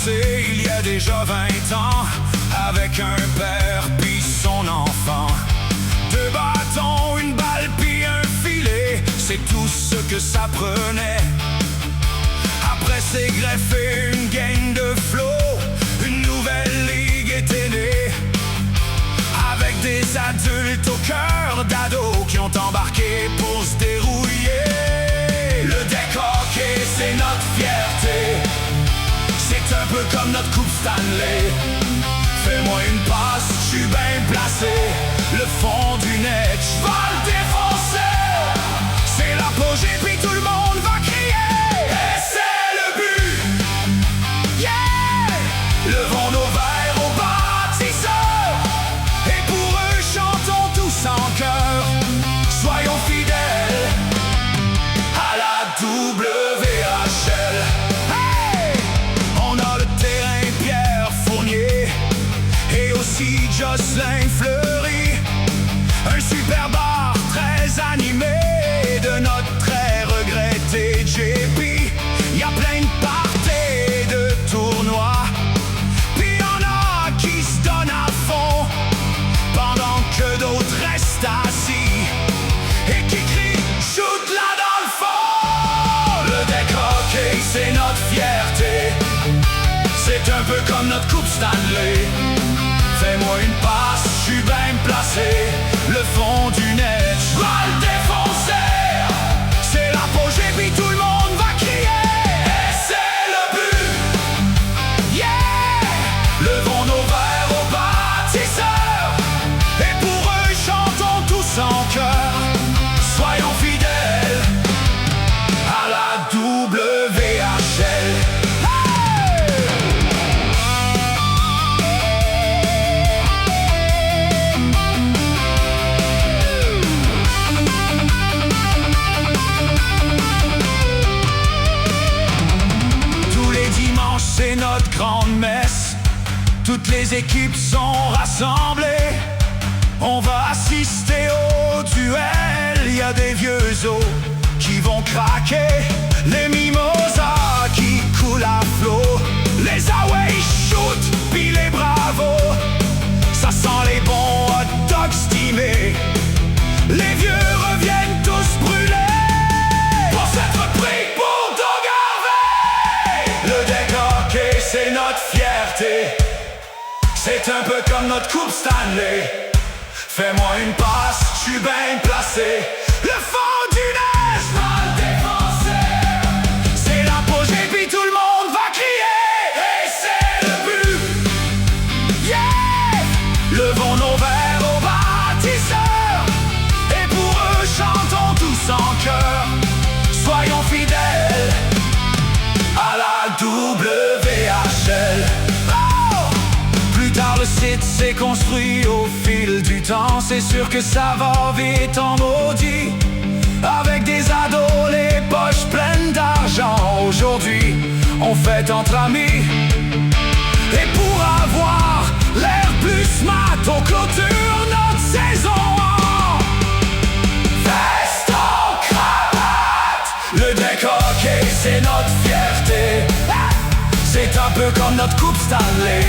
Il y a déjà 20 ans, avec un père puis son enfant. 2 bâtons, une balle puis un filet, c'est tout ce que ça prenait. Après c'est greffé une gang de flots, une nouvelle ligue était née. Avec des adultes au cœur d'ados qui ont embarqué pour se dérouiller. Le deck hockey, c'est notre fierté. C'est un peu comme notre coupe Stanley. Fais-moi une passe, je suis bien placé. Le fond du net, je vais le défoncer. C'est l'apogée puis tout le monde va crier. Et c'est le but. Yeah! Levons nos verres aux bâtisseurs. Et pour eux, chantons tous en chœur. Soyons fidèles à la WHL. Jocelyn Fleury, un super bar très animé de notre très regretté JP. Y'a plein de parties, de tournois, puis y'en a qui se donnent à fond, pendant que d'autres restent assis et qui crient « shoot là dans le fond ». Le deck hockey, c'est notre fierté. C'est un peu comme notre coupe Stanley. Fais-moi une passe, je suis bien placé. Le fond du net, je vais le défoncer. C'est l'apogée puis tout le monde va crier. Et c'est le but. Yeah! Levons nos verres aux bâtisseurs. Et pour eux, chantons tous en chœur. Soyons fidèles à la WHL. C'est notre grande messe. Toutes les équipes sont rassemblées. On va assister au duel. Y a des vieux os qui vont craquer, les mimosas qui coulent à flot, les away shoot puis les bravos. Ça sent les bons hot dogs steamés. Les vieux reviennent tous brûlés pour s'être pris pour Doug Harvey. Le deck hockey, c'est notre fierté. C'est un peu comme notre coupe Stanley. Fais-moi une passe, je suis bien placé. Le fond du net, je vais le défoncer. C'est l'apogée puis tout le monde va crier. Et c'est le but. Yeah! Levons nos verres aux bâtisseurs. Et pour eux, chantons tous en chœur. Soyons fidèles à la WHL. Plus tard le site s'est construit au fil du temps. C'est sûr que ça va vite en maudit. Avec des ados, les poches pleines d'argent. Aujourd'hui, on fête entre amis. Et pour avoir l'air plus smart, on clôture notre saison en veste en cravate. Le deck hockey, c'est notre fierté. C'est un peu comme notre coupe Stanley.